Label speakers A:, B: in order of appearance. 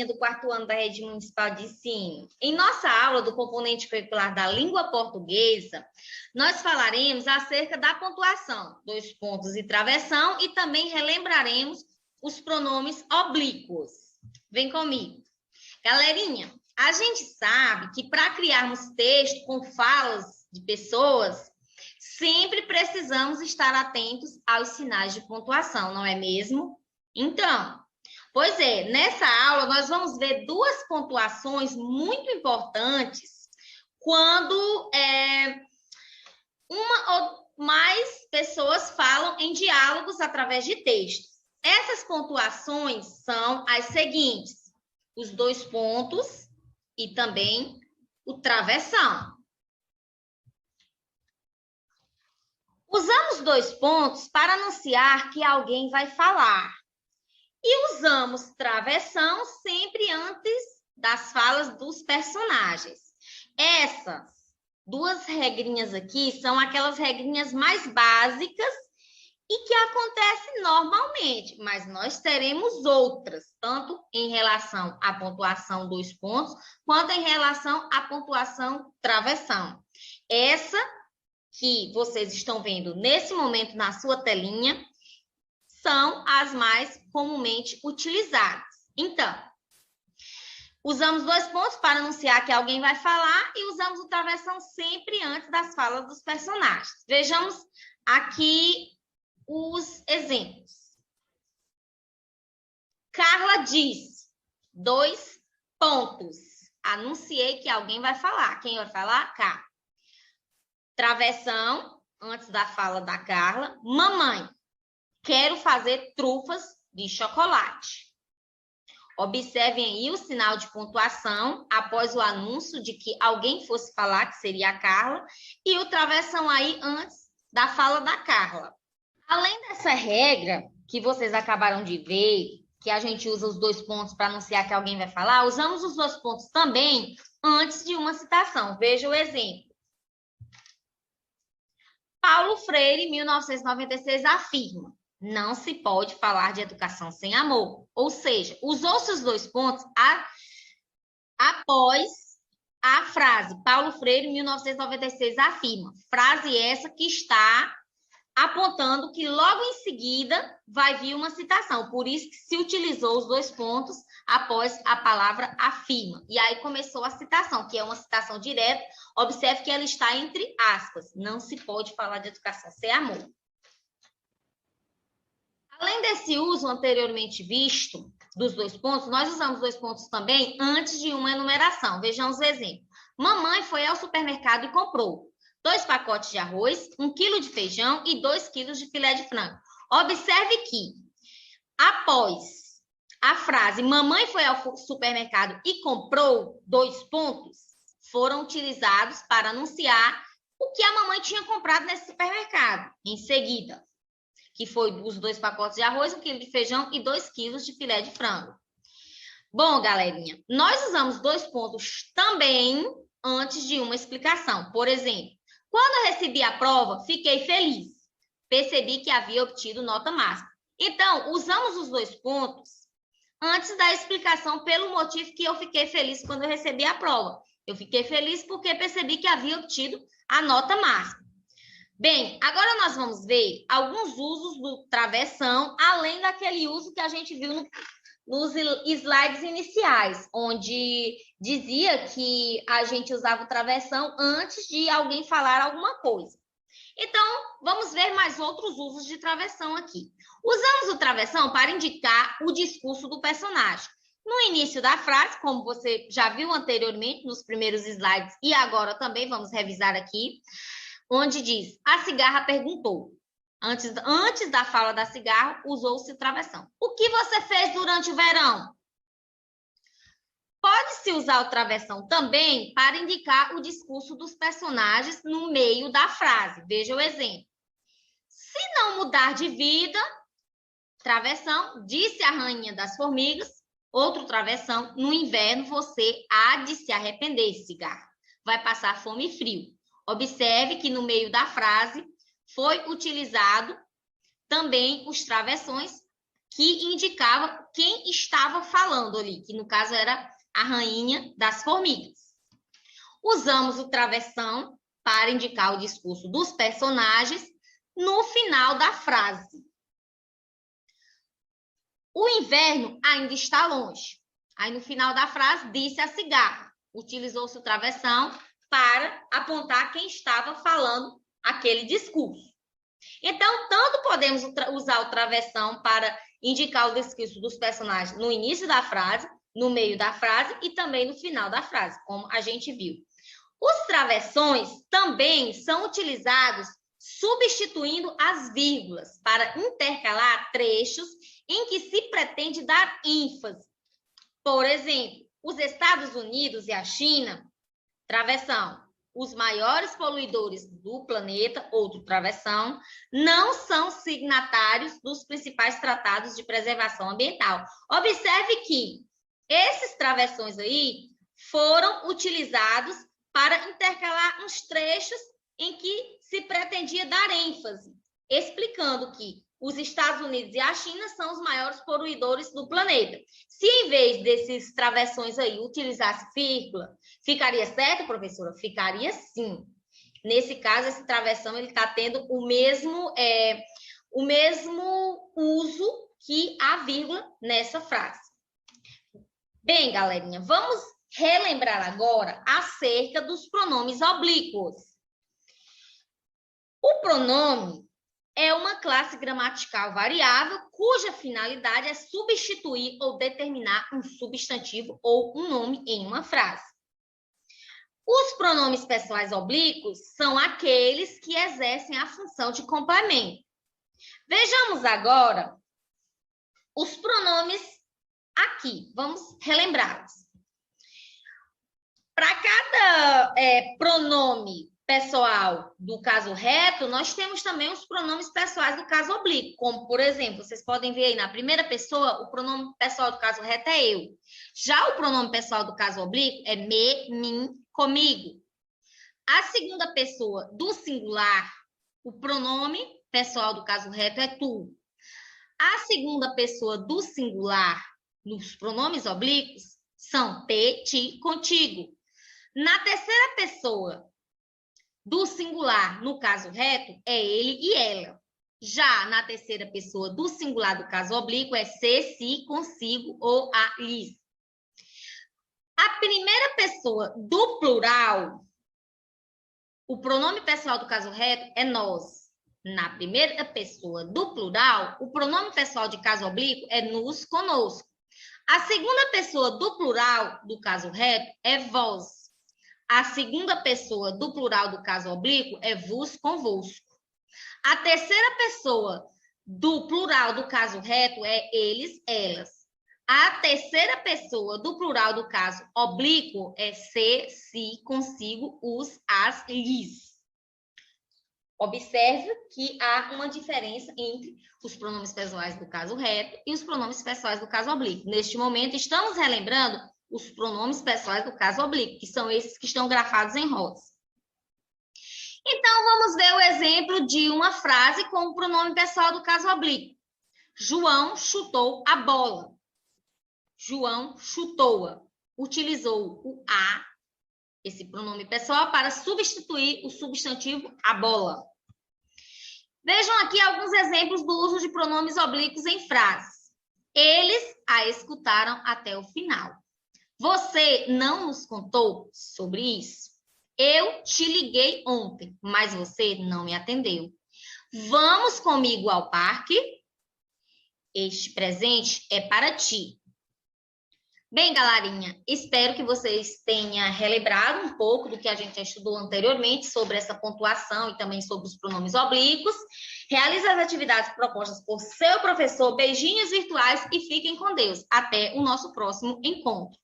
A: galerinha do 4º ano da Rede Municipal de Ensino. Em nossa aula do componente curricular da língua portuguesa, nós falaremos acerca da pontuação, 2 pontos e travessão, e também relembraremos os pronomes oblíquos. Vem comigo. Galerinha, a gente sabe que para criarmos texto com falas de pessoas, sempre precisamos estar atentos aos sinais de pontuação, não é mesmo? Então, pois é, nessa aula nós vamos ver 2 pontuações muito importantes quando uma ou mais pessoas falam em diálogos através de textos. Essas pontuações são as seguintes: os 2 pontos e também o travessão. Usamos 2 pontos para anunciar que alguém vai falar. E usamos travessão sempre antes das falas dos personagens. Essas 2 regrinhas aqui são aquelas regrinhas mais básicas e que acontecem normalmente, mas nós teremos outras, tanto em relação à pontuação 2 pontos, quanto em relação à pontuação travessão. Essa que vocês estão vendo nesse momento na sua telinha são as mais comumente utilizadas. Então, usamos 2 pontos para anunciar que alguém vai falar e usamos o travessão sempre antes das falas dos personagens. Vejamos aqui os exemplos. Carla diz, 2 pontos. Anunciei que alguém vai falar. Quem vai falar? Carla. Travessão, antes da fala da Carla. Mamãe, quero fazer trufas de chocolate. Observem aí o sinal de pontuação após o anúncio de que alguém fosse falar, que seria a Carla, e o travessão aí antes da fala da Carla. Além dessa regra que vocês acabaram de ver, que a gente usa os 2 pontos para anunciar que alguém vai falar, usamos os 2 pontos também antes de uma citação. Veja o exemplo. Paulo Freire, 1996, afirma: não se pode falar de educação sem amor. Ou seja, usou-se os 2 pontos após a frase Paulo Freire, 1996, afirma. Frase essa que está apontando que logo em seguida vai vir uma citação. Por isso que se utilizou os 2 pontos após a palavra afirma. E aí começou a citação, que é uma citação direta. Observe que ela está entre aspas. Não se pode falar de educação sem amor. Além desse uso anteriormente visto dos 2 pontos, nós usamos 2 pontos também antes de uma enumeração. Vejamos o exemplo. Mamãe foi ao supermercado e comprou 2 pacotes de arroz, 1 quilo de feijão e 2 quilos de filé de frango. Observe que, após a frase mamãe foi ao supermercado e comprou, 2 pontos foram utilizados para anunciar o que a mamãe tinha comprado nesse supermercado. Em seguida, que foi os 2 pacotes de arroz, 1 quilo de feijão e 2 quilos de filé de frango. Bom, galerinha, nós usamos 2 pontos também antes de uma explicação. Por exemplo, quando eu recebi a prova, fiquei feliz. Percebi que havia obtido nota máxima. Então, usamos os 2 pontos antes da explicação pelo motivo que eu fiquei feliz quando eu recebi a prova. Eu fiquei feliz porque percebi que havia obtido a nota máxima. Bem, agora nós vamos ver alguns usos do travessão, além daquele uso que a gente viu nos slides iniciais, onde dizia que a gente usava o travessão antes de alguém falar alguma coisa. Então, vamos ver mais outros usos de travessão aqui. Usamos o travessão para indicar o discurso do personagem. No início da frase, como você já viu anteriormente nos primeiros slides e agora também vamos revisar aqui, onde diz, a cigarra perguntou. Antes da fala da cigarra, usou-se o travessão. O que você fez durante o verão? Pode-se usar o travessão também para indicar o discurso dos personagens no meio da frase. Veja o exemplo. Se não mudar de vida, travessão, disse a rainha das formigas, outro travessão, no inverno você há de se arrepender, cigarra. Vai passar fome e frio. Observe que no meio da frase foi utilizado também os travessões que indicava quem estava falando ali, que no caso era a rainha das formigas. Usamos o travessão para indicar o discurso dos personagens no final da frase. O inverno ainda está longe. Aí, no final da frase, disse a cigarra. Utilizou-se o travessão para apontar quem estava falando aquele discurso. Então, tanto podemos usar o travessão para indicar o discurso dos personagens no início da frase, no meio da frase e também no final da frase, como a gente viu. Os travessões também são utilizados substituindo as vírgulas para intercalar trechos em que se pretende dar ênfase. Por exemplo, os Estados Unidos e a China, travessão, os maiores poluidores do planeta, outro travessão, não são signatários dos principais tratados de preservação ambiental. Observe que esses travessões aí foram utilizados para intercalar uns trechos em que se pretendia dar ênfase, explicando que os Estados Unidos e a China são os maiores poluidores do planeta. Se em vez desses travessões aí utilizasse vírgula, ficaria certo, professora? Ficaria sim. Nesse caso, esse travessão ele está tendo o mesmo uso que a vírgula nessa frase. Bem, galerinha, vamos relembrar agora acerca dos pronomes oblíquos. O pronome é uma classe gramatical variável cuja finalidade é substituir ou determinar um substantivo ou um nome em uma frase. Os pronomes pessoais oblíquos são aqueles que exercem a função de complemento. Vejamos agora os pronomes aqui. Vamos relembrá-los. Para cada pronome pessoal do caso reto, nós temos também os pronomes pessoais do caso oblíquo, como, por exemplo, vocês podem ver aí na primeira pessoa, o pronome pessoal do caso reto é eu. Já o pronome pessoal do caso oblíquo é me, mim, comigo. A segunda pessoa do singular, o pronome pessoal do caso reto é tu. A segunda pessoa do singular, nos pronomes oblíquos, são te, ti, contigo. Na terceira pessoa do singular, no caso reto, é ele e ela. Já na terceira pessoa do singular do caso oblíquo é se, si, consigo ou a, lhes. A primeira pessoa do plural, o pronome pessoal do caso reto é nós. Na primeira pessoa do plural, o pronome pessoal de caso oblíquo é nos, conosco. A segunda pessoa do plural do caso reto é vós. A segunda pessoa do plural do caso oblíquo é vos, convosco. A terceira pessoa do plural do caso reto é eles, elas. A terceira pessoa do plural do caso oblíquo é se, si, consigo, os, as, lhes. Observe que há uma diferença entre os pronomes pessoais do caso reto e os pronomes pessoais do caso oblíquo. Neste momento, estamos relembrando os pronomes pessoais do caso oblíquo, que são esses que estão grafados em rosa. Então, vamos ver o exemplo de uma frase com o pronome pessoal do caso oblíquo. João chutou a bola. João chutou-a. Utilizou o a, esse pronome pessoal, para substituir o substantivo a bola. Vejam aqui alguns exemplos do uso de pronomes oblíquos em frases. Eles a escutaram até o final. Você não nos contou sobre isso? Eu te liguei ontem, mas você não me atendeu. Vamos comigo ao parque? Este presente é para ti. Bem, galerinha, espero que vocês tenham relembrado um pouco do que a gente já estudou anteriormente sobre essa pontuação e também sobre os pronomes oblíquos. Realize as atividades propostas por seu professor. Beijinhos virtuais e fiquem com Deus. Até o nosso próximo encontro.